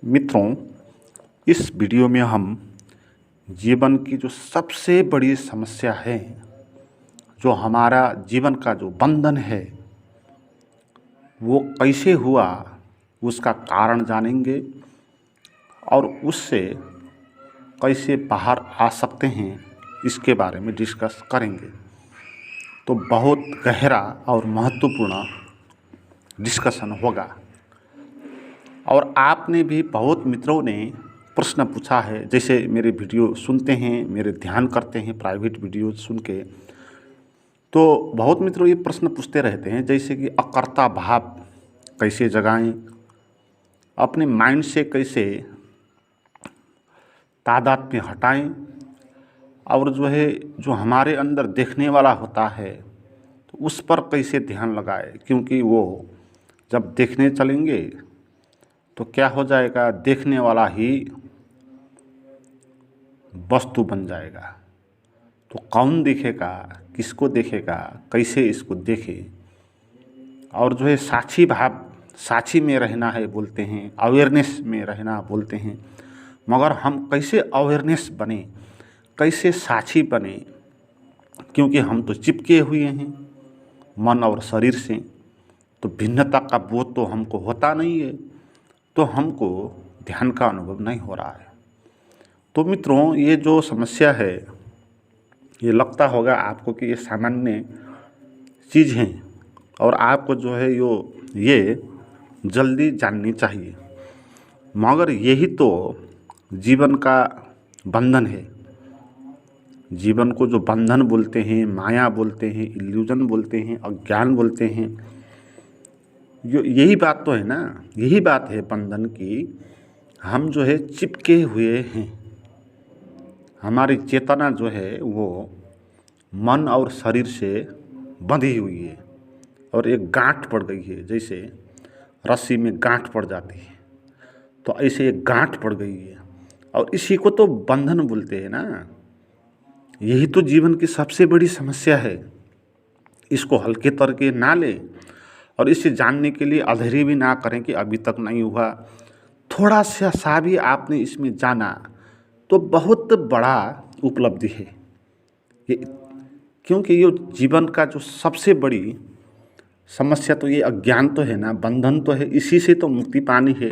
मित्रों, इस वीडियो में हम जीवन की जो सबसे बड़ी समस्या है, जो हमारा जीवन का जो बंधन है, वो कैसे हुआ, उसका कारण जानेंगे और उससे कैसे बाहर आ सकते हैं, इसके बारे में डिस्कस करेंगे। तो बहुत गहरा और महत्वपूर्ण डिस्कशन होगा। और आपने भी बहुत मित्रों ने प्रश्न पूछा है, जैसे मेरे वीडियो सुनते हैं, मेरे ध्यान करते हैं प्राइवेट वीडियो सुन के, तो बहुत मित्रों ये प्रश्न पूछते रहते हैं, जैसे कि अकर्ता भाव कैसे जगाएं, अपने माइंड से कैसे तादात्म्य हटाएं, और जो हमारे अंदर देखने वाला होता है तो उस पर कैसे ध्यान लगाएं, क्योंकि वो जब देखने चलेंगे तो क्या हो जाएगा, देखने वाला ही वस्तु बन जाएगा। तो कौन देखेगा, किसको देखेगा, कैसे इसको देखे, और साक्षी भाव, साक्षी में रहना है बोलते हैं, अवेयरनेस में रहना बोलते हैं, मगर हम कैसे अवेयरनेस बने, कैसे साक्षी बने, क्योंकि हम तो चिपके हुए हैं मन और शरीर से, तो भिन्नता का बोध तो हमको होता नहीं है, तो हमको ध्यान का अनुभव नहीं हो रहा है। तो मित्रों, ये जो समस्या है, ये लगता होगा आपको कि ये सामान्य चीज़ है और आपको ये जल्दी जाननी चाहिए, मगर यही तो जीवन का बंधन है। जीवन को जो बंधन बोलते हैं, माया बोलते हैं, इल्यूजन बोलते हैं, अज्ञान बोलते हैं, यही बात तो है ना, यही बात है बंधन की। हम चिपके हुए हैं, हमारी चेतना वो मन और शरीर से बंधी हुई है और एक गांठ पड़ गई है, जैसे रस्सी में गांठ पड़ जाती है, तो ऐसे एक गांठ पड़ गई है, और इसी को तो बंधन बोलते हैं ना। यही तो जीवन की सबसे बड़ी समस्या है। इसको हल्के तरीके ना लें और इसे जानने के लिए अधीर भी ना करें कि अभी तक नहीं हुआ। थोड़ा सा भी आपने इसमें जाना तो बहुत बड़ा उपलब्धि है ये, क्योंकि ये जीवन का जो सबसे बड़ी समस्या तो ये अज्ञान तो है ना, बंधन तो है, इसी से तो मुक्ति पानी है।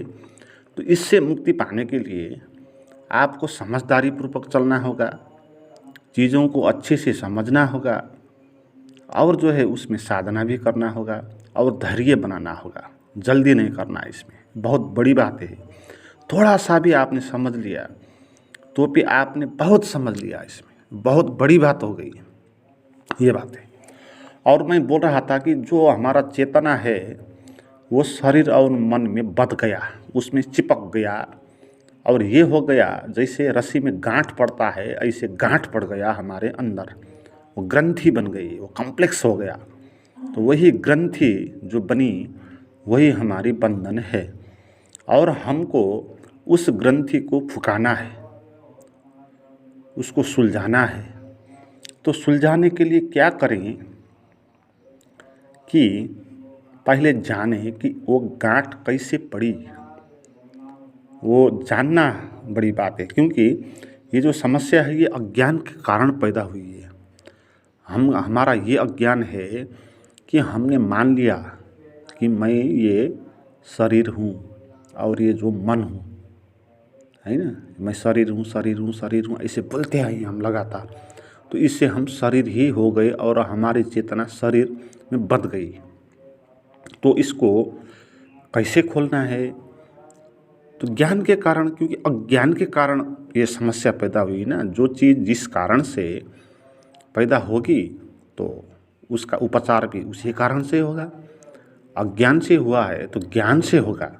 तो इससे मुक्ति पाने के लिए आपको समझदारी पूर्वक चलना होगा, चीज़ों को अच्छे से समझना होगा, और उसमें साधना भी करना होगा और धैर्य बनाना होगा। जल्दी नहीं करना, इसमें बहुत बड़ी बात है। थोड़ा सा भी आपने समझ लिया तो भी आपने बहुत समझ लिया, इसमें बहुत बड़ी बात हो गई ये बात है। और मैं बोल रहा था कि जो हमारा चेतना है वो शरीर और मन में बंध गया, उसमें चिपक गया, और ये हो गया जैसे रस्सी में गांठ पड़ता है, ऐसे गांठ पड़ गया हमारे अंदर, वो ग्रंथि बन गई, वो कॉम्प्लेक्स हो गया। तो वही ग्रंथि जो बनी वही हमारी बंधन है, और हमको उस ग्रंथि को फुकाना है, उसको सुलझाना है। तो सुलझाने के लिए क्या करें कि पहले जानें कि वो गांठ कैसे पड़ी, वो जानना बड़ी बात है। क्योंकि ये जो समस्या है ये अज्ञान के कारण पैदा हुई है। हमारा ये अज्ञान है कि हमने मान लिया कि मैं ये शरीर हूँ और ये जो मन हूँ, है ना, मैं शरीर हूँ, शरीर हूँ, शरीर हूँ, ऐसे बोलते हैं हम लगातार। तो इससे हम शरीर ही हो गए और हमारी चेतना शरीर में बंध गई। तो इसको कैसे खोलना है? तो ज्ञान के कारण, क्योंकि अज्ञान के कारण ये समस्या पैदा हुई ना। जो चीज़ जिस कारण से पैदा होगी तो उसका उपचार भी उसी कारण से होगा। अज्ञान से हुआ है तो ज्ञान से होगा।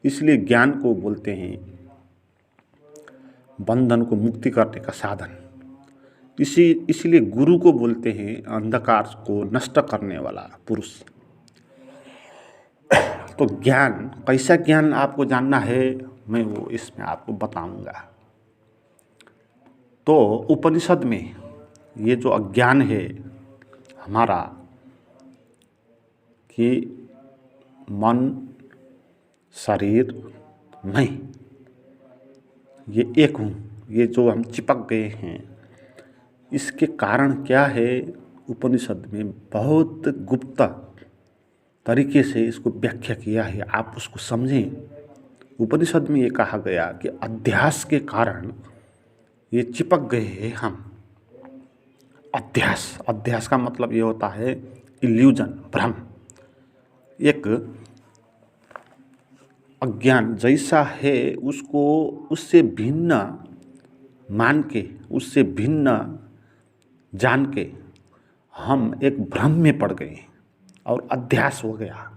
इसलिए ज्ञान को बोलते हैं बंधन को मुक्ति करने का साधन। इसलिए गुरु को बोलते हैं अंधकार को नष्ट करने वाला पुरुष। तो ज्ञान, कैसा ज्ञान आपको जानना है, मैं वो इसमें आपको बताऊंगा। तो उपनिषद में ये जो अज्ञान है हमारा, कि मन, शरीर मैं ये एक हूँ, ये जो हम चिपक गए हैं, इसके कारण क्या है उपनिषद में बहुत गुप्त तरीके से इसको व्याख्या किया है। आप उसको समझें। उपनिषद में ये कहा गया कि अध्यास के कारण ये चिपक गए हैं हम। अध्यास, अध्यास का मतलब ये होता है इल्यूजन, भ्रम, एक अज्ञान जैसा है उसको उससे भिन्न मान के, उससे भिन्न जान के हम एक भ्रम में पड़ गए और अध्यास हो गया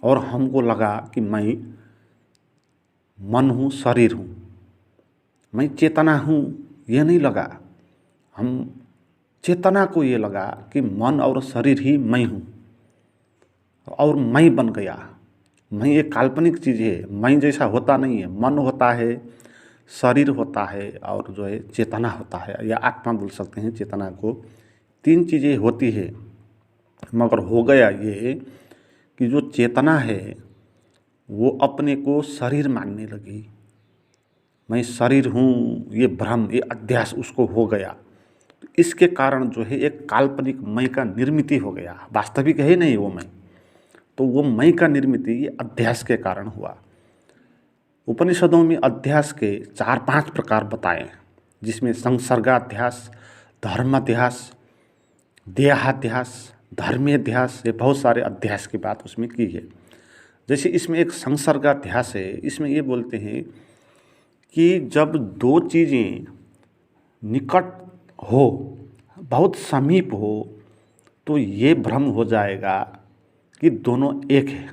और हमको लगा कि मैं मन हूँ, शरीर हूँ, मैं चेतना हूँ। ये नहीं लगा, हम चेतना को ये लगा कि मन और शरीर ही मैं हूँ और मैं बन गया। मैं एक काल्पनिक चीज़ है, मैं जैसा होता नहीं है। मन होता है, शरीर होता है और जो है चेतना होता है, या आत्मा बोल सकते हैं चेतना को। तीन चीज़ें होती है, मगर हो गया ये कि जो चेतना है वो अपने को शरीर मानने लगी। मैं शरीर हूँ, ये भ्रम, ये अध्यास उसको हो गया। तो इसके कारण जो है एक काल्पनिक मैं का निर्मित हो गया, वास्तविक है नहीं वो मैं। तो वो मैं का निर्मित ये अध्यास के कारण हुआ। उपनिषदों में अध्यास के 4-5 प्रकार बताए, जिसमें संसर्गाध्यास, धर्माध्यास, देहाध्यास, धर्मेध्यास, ये बहुत सारे अध्यास की बात उसमें की है। जैसे इसमें एक संसर्गाध्यास है, इसमें ये बोलते हैं कि जब दो चीज़ें निकट हो, बहुत समीप हो, तो ये भ्रम हो जाएगा कि दोनों एक है।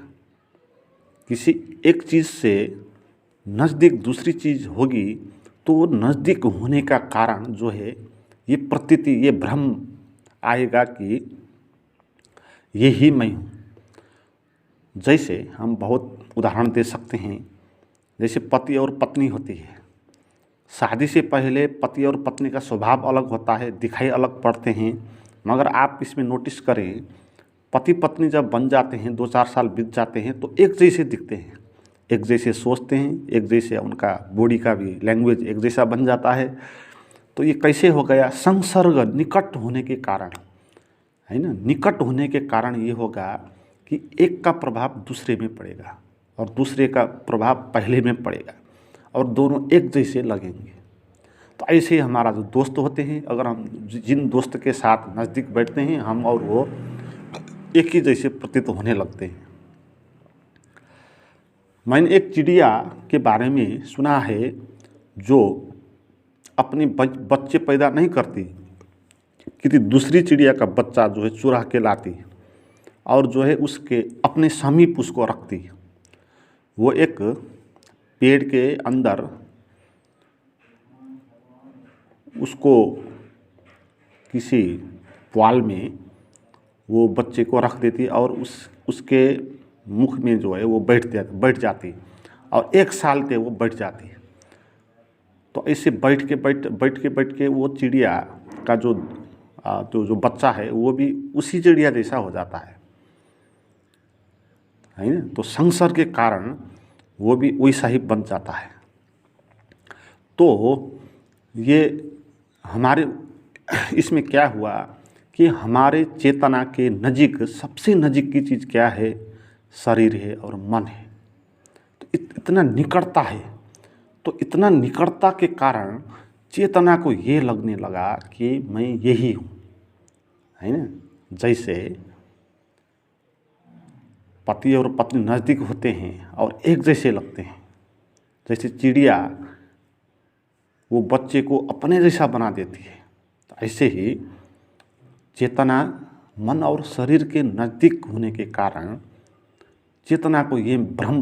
किसी एक चीज़ से नज़दीक दूसरी चीज़ होगी तो नज़दीक होने का कारण जो है ये प्रतीति, ये भ्रम आएगा कि ये ही मैं हूँ। जैसे हम बहुत उदाहरण दे सकते हैं, जैसे पति और पत्नी होती है। शादी से पहले पति और पत्नी का स्वभाव अलग होता है, दिखाई अलग पड़ते हैं, मगर आप इसमें नोटिस करें, पति पत्नी जब बन जाते हैं, 2-4 साल बीत जाते हैं तो एक जैसे दिखते हैं, एक जैसे सोचते हैं, एक जैसे उनका बॉडी का भी लैंग्वेज एक जैसा बन जाता है। तो ये कैसे हो गया? संसर्ग, निकट होने के कारण, है ना। निकट होने के कारण ये होगा कि एक का प्रभाव दूसरे में पड़ेगा और दूसरे का प्रभाव पहले में पड़ेगा और दोनों एक जैसे लगेंगे। तो ऐसे ही हमारा जो दोस्त होते हैं, अगर हम जिन दोस्त के साथ नज़दीक बैठते हैं, हम और वो एक ही जैसे प्रतीत होने लगते हैं। मैंने एक चिड़िया के बारे में सुना है जो अपने बच्चे पैदा नहीं करती, किसी दूसरी चिड़िया का बच्चा जो है चुरा के लाती और जो है उसके अपने समीप उसको रखती। वो एक पेड़ के अंदर उसको किसी पुआल में वो बच्चे को रख देती और उसके मुख में जो है वो बैठ जाती और 1 साल तक वो बैठ जाती। तो ऐसे बैठ के वो चिड़िया का जो बच्चा है वो भी उसी चिड़िया जैसा हो जाता है ना। तो संसर्ग के कारण वो भी वैसा ही बन जाता है। तो ये हमारे इसमें क्या हुआ कि हमारे चेतना के नज़दीक, सबसे नज़दीक की चीज़ क्या है? शरीर है और मन है। तो इतना निकटता है। तो इतना निकटता के कारण चेतना को ये लगने लगा कि मैं यही हूँ, है ना। जैसे पति और पत्नी नज़दीक होते हैं और एक जैसे लगते हैं, जैसे चिड़िया वो बच्चे को अपने जैसा बना देती है, तो ऐसे ही चेतना मन और शरीर के नज़दीक होने के कारण चेतना को ये भ्रम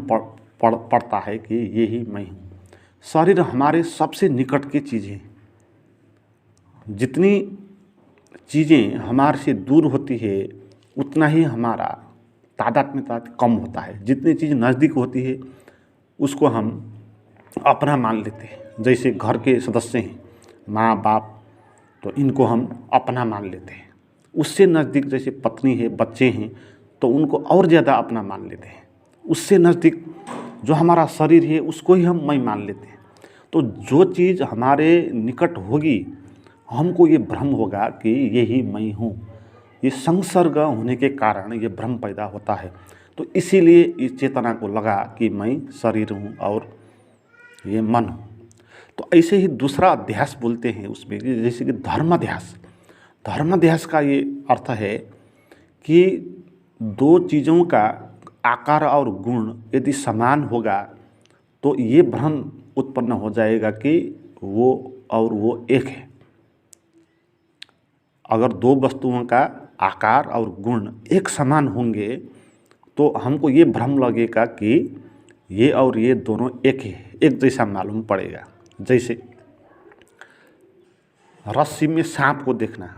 पड़ता है कि ये ही मैं हूँ। शरीर हमारे सबसे निकट की चीज़ है। जितनी चीज़ें हमारे से दूर होती है उतना ही हमारा तादात्म्यता कम होता है। जितनी चीज़ नज़दीक होती है उसको हम अपना मान लेते हैं। जैसे घर के सदस्य हैं, माँ बाप, तो इनको हम अपना मान लेते हैं। उससे नज़दीक जैसे पत्नी है, बच्चे हैं, तो उनको और ज़्यादा अपना मान लेते हैं। उससे नज़दीक जो हमारा शरीर है उसको ही हम मैं मान लेते हैं। तो जो चीज़ हमारे निकट होगी हमको ये भ्रम होगा कि यही मैं हूँ। ये संसर्ग होने के कारण ये भ्रम पैदा होता है। तो इसीलिए इस चेतना को लगा कि मैं शरीर हूँ और ये मन हूँ। तो ऐसे ही दूसरा अध्यास बोलते हैं उसमें, जैसे कि धर्माध्यास। धर्माध्यास का ये अर्थ है कि दो चीज़ों का आकार और गुण यदि समान होगा तो ये भ्रम उत्पन्न हो जाएगा कि वो और वो एक है। अगर दो वस्तुओं का आकार और गुण एक समान होंगे तो हमको ये भ्रम लगेगा कि ये और ये दोनों एक है, एक जैसा मालूम पड़ेगा। जैसे रस्सी में सांप को देखना,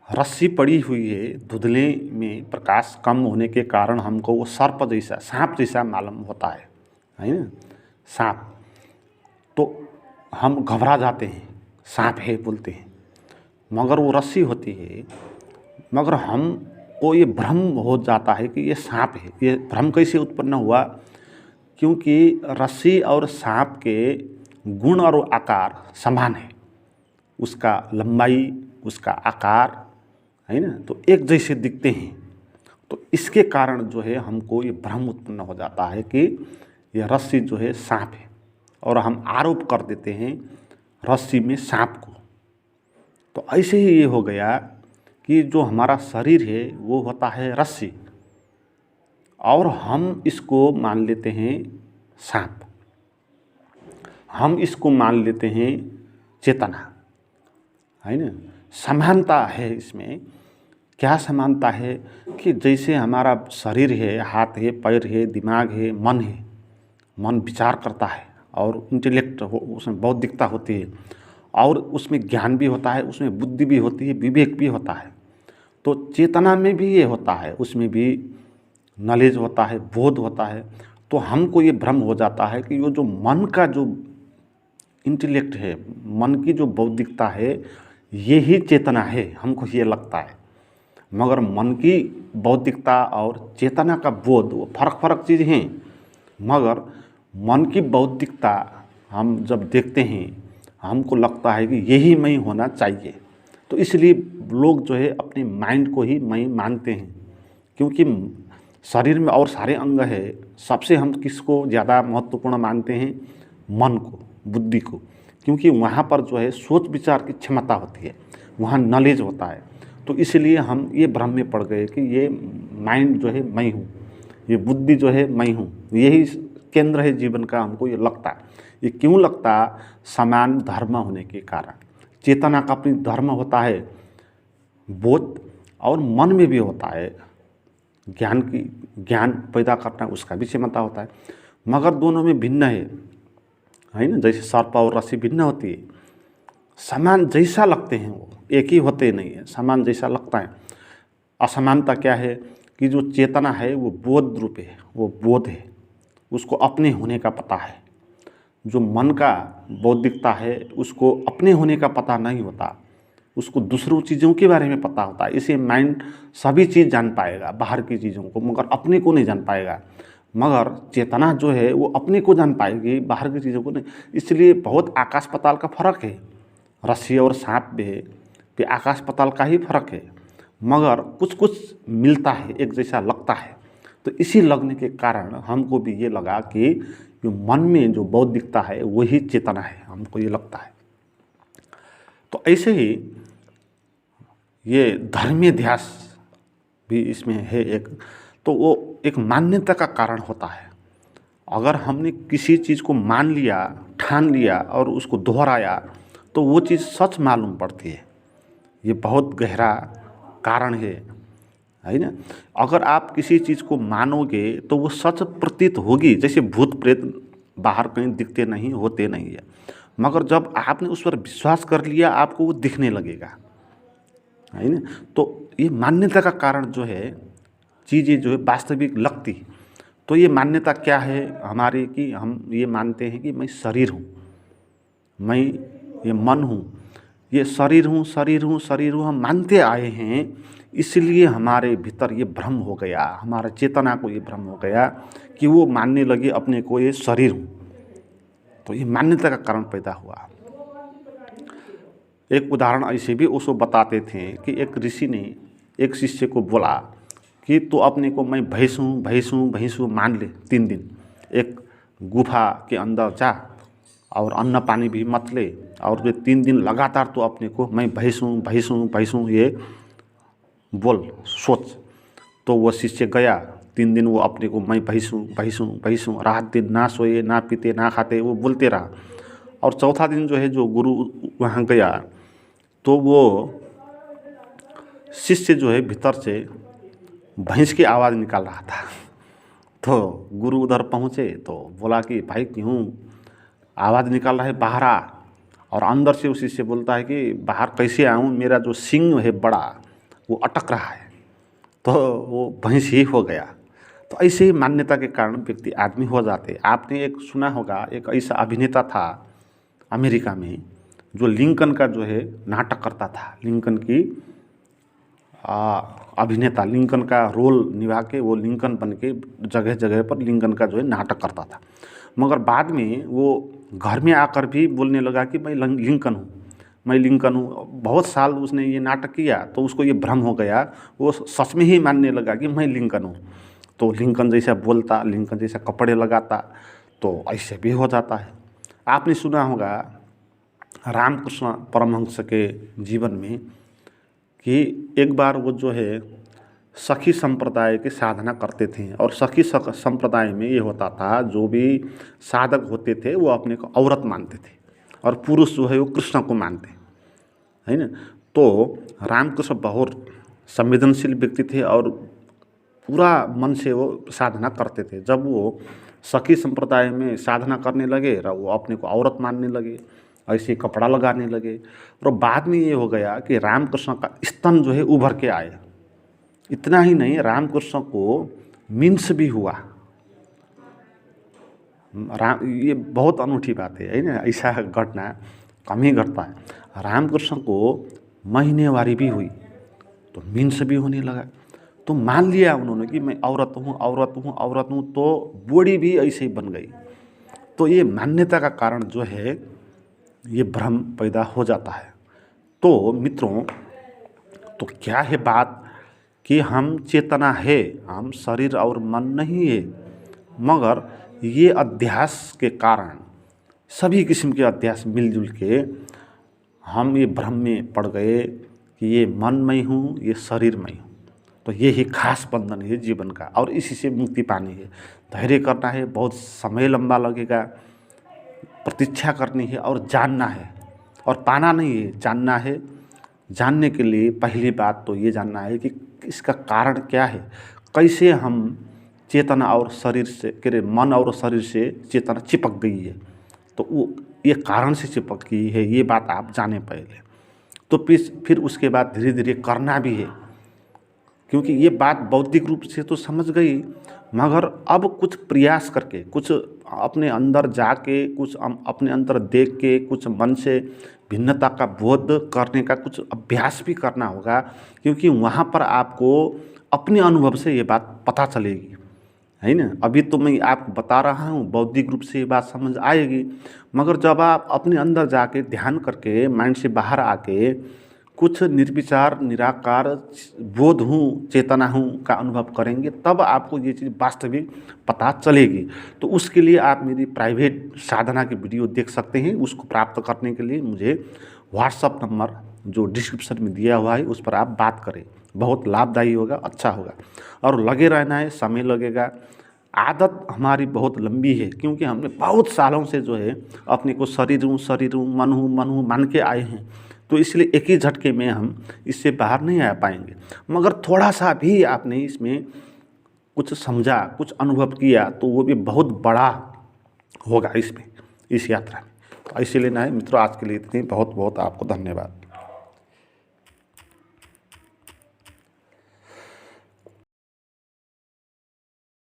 रस्सी पड़ी हुई है, धुंधले में प्रकाश कम होने के कारण हमको वो सर्प जैसा, सांप जैसा मालूम होता है ना, सांप। तो हम घबरा जाते हैं, सांप है बोलते हैं, मगर वो रस्सी होती है। मगर हमको ये भ्रम हो जाता है कि ये सांप है। ये भ्रम कैसे उत्पन्न हुआ? क्योंकि रस्सी और सांप के गुण और आकार समान है, उसका लंबाई, उसका आकार है ना, तो एक जैसे दिखते हैं। तो इसके कारण जो है हमको ये भ्रम उत्पन्न हो जाता है कि ये रस्सी जो है सांप है, और हम आरोप कर देते हैं रस्सी में सांप को। तो ऐसे ही ये हो गया कि जो हमारा शरीर है वो होता है रस्सी, और हम इसको मान लेते हैं सांप, हम इसको मान लेते हैं चेतना, है ना। समानता है इसमें। क्या समानता है कि जैसे हमारा शरीर है, हाथ है, पैर है, दिमाग है, मन है, मन विचार करता है और इंटेलेक्ट हो, उसमें बौद्धिकता होती है, और उसमें ज्ञान भी होता है, उसमें बुद्धि भी होती है, विवेक भी होता है। तो चेतना में भी ये होता है, उसमें भी नॉलेज होता है, बोध होता है। तो हमको ये भ्रम हो जाता है कि वो जो मन का जो इंटेलेक्ट है, मन की जो बौद्धिकता है, यही चेतना है, हमको ये लगता है। मगर मन की बौद्धिकता और चेतना का बोध वो फर्क चीज़ हैं। मगर मन की बौद्धिकता हम जब देखते हैं हमको लगता है कि यही मैं होना चाहिए। तो इसलिए लोग जो है अपने माइंड को ही मैं मानते हैं, क्योंकि शरीर में और सारे अंग है, सबसे हम किसको ज़्यादा महत्वपूर्ण मानते हैं? मन को, बुद्धि को, क्योंकि वहाँ पर जो है सोच विचार की क्षमता होती है, वहाँ नॉलेज होता है। तो इसलिए हम ये भ्रम में पड़ गए कि ये माइंड जो है मैं हूँ, ये बुद्धि जो है मैं हूँ, यही केंद्र है जीवन का, हमको ये लगता है। ये क्यों लगता? समान धर्म होने के कारण। चेतना का अपनी धर्म होता है बोध, और मन में भी होता है ज्ञान पैदा करना, उसका भी क्षमता होता है। मगर दोनों में भिन्न है ना। जैसे सर्प और रस्सी भिन्न होती है, समान जैसा लगते हैं वो एक ही होते नहीं है, समान जैसा लगता है। असमानता क्या है कि जो चेतना है वो बोध रूप है, वो बोध है, उसको अपने होने का पता है। जो मन का बौद्धिकता है उसको अपने होने का पता नहीं होता, उसको दूसरों चीज़ों के बारे में पता होता है। इसे माइंड सभी चीज़ जान पाएगा, बाहर की चीज़ों को, मगर अपने को नहीं जान पाएगा। मगर चेतना जो है वो अपने को जान पाएगी, बाहर की चीज़ों को नहीं। इसलिए बहुत आकाश पाताल का फर्क है, रस्सी और सांप में भी आकाश पाताल का ही फर्क है, मगर कुछ कुछ मिलता है, एक जैसा लगता है। तो इसी लगने के कारण हमको भी ये लगा कि जो मन में जो बौद्धिकता है वही चेतना है, हमको ये लगता है। तो ऐसे ही ये धर्मीय ध्यास भी इसमें है एक, तो वो एक मान्यता का कारण होता है। अगर हमने किसी चीज़ को मान लिया, ठान लिया और उसको दोहराया तो वो चीज़ सच मालूम पड़ती है। ये बहुत गहरा कारण है ना। अगर आप किसी चीज़ को मानोगे तो वो सच प्रतीत होगी। जैसे भूत प्रेत बाहर कहीं दिखते नहीं, होते नहीं है, मगर जब आपने उस पर विश्वास कर लिया आपको वो दिखने लगेगा, है ना। तो ये मान्यता का कारण जो है, चीज़ें जो है वास्तविक लगती। तो ये मान्यता क्या है हमारी कि हम ये मानते हैं कि मैं शरीर हूँ, मैं ये मन हूँ, ये शरीर हूँ शरीर हूँ शरीर हूँ हम मानते आए हैं, इसलिए हमारे भीतर ये भ्रम हो गया, हमारा चेतना को ये भ्रम हो गया कि वो मानने लगे अपने को ये शरीर हूँ। तो ये मान्यता का कारण पैदा हुआ। एक उदाहरण ऐसे भी उसको बताते थे कि एक ऋषि ने एक शिष्य को बोला कि तो अपने को मैं भैंस हूँ भैंस हूँ भैंस हूँ मान ले 3 दिन, एक गुफा के अंदर जा और अन्न पानी भी मत ले, और ये 3 दिन लगातार तो अपने को मैं भैंस हूँ भैंस हूँ भैंस हूँ ये बोल सोच। तो वो शिष्य गया, 3 दिन वो अपने को मैं भैंस हूँ भैंस हूँ भैंस हूँ, रात दिन ना सोए ना पीते ना खाते वो बोलते रहा। और चौथा दिन जो है जो गुरु वहाँ गया तो वो शिष्य जो है भीतर से भैंस की आवाज़ निकाल रहा था। तो गुरु उधर पहुँचे तो बोला कि भाई क्यों आवाज़ निकाल रहा है, बाहर आ। और अंदर से उसी से बोलता है कि बाहर कैसे आऊँ, मेरा जो सिंग है बड़ा वो अटक रहा है। तो वो भैंस ही हो गया। तो ऐसे ही मान्यता के कारण व्यक्ति आदमी हो जाते। आपने एक सुना होगा, एक ऐसा अभिनेता था अमेरिका में जो लिंकन का जो है नाटक करता था, लिंकन की अभिनेता लिंकन का रोल निभा के वो लिंकन बन के जगह जगह पर लिंकन का जो है नाटक करता था। मगर बाद में वो घर में आकर भी बोलने लगा कि मैं लिंकन हूँ मैं लिंकन हूँ। बहुत साल उसने ये नाटक किया तो उसको ये भ्रम हो गया, वो सच में ही मानने लगा कि मैं लिंकन हूँ। तो लिंकन जैसा बोलता, लिंकन जैसा कपड़े लगाता, तो ऐसे भी हो जाता है। आपने सुना होगा रामकृष्ण परमहंस के जीवन में कि एक बार वो जो है सखी संप्रदाय की साधना करते थे, और सखी संप्रदाय में ये होता था जो भी साधक होते थे वो अपने को औरत मानते थे और पुरुष जो है वो कृष्ण को मानते है ना। तो रामकृष्ण बहुत संवेदनशील व्यक्ति थे और पूरा मन से वो साधना करते थे। जब वो सखी संप्रदाय में साधना करने लगे वो अपने को औरत मानने लगे, ऐसे कपड़ा लगाने लगे। और बाद में ये हो गया कि रामकृष्ण का स्तन जो है उभर के आए। इतना ही नहीं, रामकृष्ण को मिंस भी हुआ। ये बहुत अनूठी बात है ना, ऐसा घटना कम ही घटता है। रामकृष्ण को महीनेवारी भी हुई तो मिंस भी होने लगा। तो मान लिया उन्होंने कि मैं औरत हूँ औरत हूँ औरत हूँ, तो बॉडी भी ऐसे ही बन गई। तो ये मान्यता का कारण जो है ये भ्रम पैदा हो जाता है। तो मित्रों, तो क्या है बात कि हम चेतना है, हम शरीर और मन नहीं है, मगर ये अध्यास के कारण सभी किस्म के अध्यास मिलजुल के हम ये भ्रम में पड़ गए कि ये मन में हूँ ये शरीर में हूँ। तो ये ही खास बंधन है जीवन का, और इसी से मुक्ति पानी है। धैर्य करना है, बहुत समय लंबा लगेगा, प्रतीक्षा करनी है और जानना है। और पाना नहीं है, जानना है। जानने के लिए पहली बात तो ये जानना है कि इसका कारण क्या है, कैसे हम चेतना और शरीर से मन और शरीर से चेतना चिपक गई है। तो वो ये कारण से चिपक गई है, ये बात आप जाने पहले। तो फिर उसके बाद धीरे धीरे करना भी है, क्योंकि ये बात बौद्धिक रूप से तो समझ गई, मगर अब कुछ प्रयास करके, कुछ अपने अंदर जाके, कुछ अपने अंदर देख के, कुछ मन से भिन्नता का बोध करने का कुछ अभ्यास भी करना होगा। क्योंकि वहाँ पर आपको अपने अनुभव से ये बात पता चलेगी, है ना। अभी तो मैं आपको बता रहा हूँ, बौद्धिक रूप से ये बात समझ आएगी, मगर जब आप अपने अंदर जाके ध्यान करके माइंड से बाहर आके कुछ निर्विचार निराकार बोध हूँ, चेतना हूँ का अनुभव करेंगे, तब आपको ये चीज़ वास्तविक पता चलेगी। तो उसके लिए आप मेरी प्राइवेट साधना की वीडियो देख सकते हैं। उसको प्राप्त करने के लिए मुझे व्हाट्सअप नंबर जो डिस्क्रिप्शन में दिया हुआ है उस पर आप बात करें, बहुत लाभदायी होगा, अच्छा होगा। और लगे रहना है, समय लगेगा। आदत हमारी बहुत लंबी है, क्योंकि हमने बहुत सालों से जो है अपने को शरीर हूँ मन हूँ मान के आए हैं। तो इसलिए एक ही झटके में हम इससे बाहर नहीं आ पाएंगे। मगर थोड़ा सा भी आपने इसमें कुछ समझा, कुछ अनुभव किया, तो वो भी बहुत बड़ा होगा इसमें, इस यात्रा में। तो ऐसे लेना है मित्रों। आज के लिए इतनी, बहुत बहुत आपको धन्यवाद।